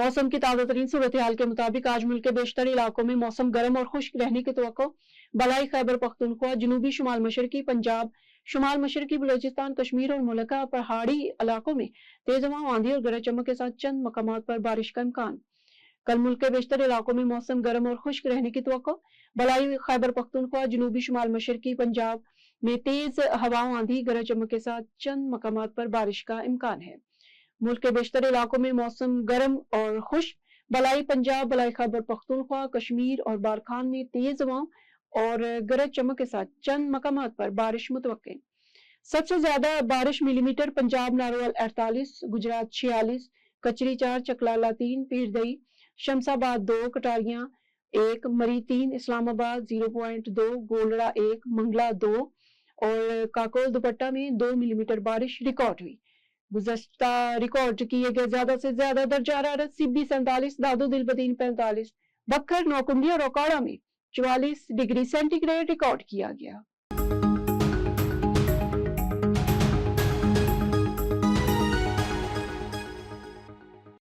मौसम की ताज़ा तरीन सूरत हाल के मुताबिक आज मुल्क के बेशतर इलाकों में मौसम गर्म और खुश्क रहने की तवक्को। बलाई खैबर पख्तूनख्वा, जनूबी शुमाल मशरकी पंजाब, शुमाल मशरकी बलोचिस्तान, कश्मीर और मुल्का पहाड़ी इलाकों में तेज हवा, आंधी और गरज चमक के साथ चंद मकामात पर बारिश का इम्कान। कल मुल्क के बेशतर इलाकों में मौसम गर्म और खुश्क रहने की तवक्को। बलाई खैबर पख्तूनख्वा, जनूबी शुमाल मशरकी पंजाब में तेज हवाओं, आंधी, गरज चमक के साथ चंद मकामात पर बारिश का इम्कान है। मुल्क के बेशतर इलाकों में मौसम गर्म और खुश्क। बलाई पंजाब, बलाई खैबर पख्तूनख्वा, कश्मीर और बारखान में तेज हवाओं और गरज चमक के साथ चंद मकामात पर बारिश मुतवक्के। सबसे ज्यादा बारिश मिलीमीटर पंजाब नारोवाल 48, गुजरात 46, कचरी 4, चकलाला 3, पीरदई, शमसाबाद 2, कटारियां 1, मरी 3, इस्लामाबाद 0.2, गोलड़ा 1, मंगला 2 और काकोल दुपट्टा में 2 मिलीमीटर बारिश रिकॉर्ड हुई। गुज़श्ता रिकॉर्ड किए गए ज्यादा से ज्यादा दर्जा हरारत सिब्बी 47, दादो दिलबदीन 45, बक्खर, नौकुंडी और ओकाड़ा में 44 डिग्री सेंटीग्रेड रिकॉर्ड किया गया।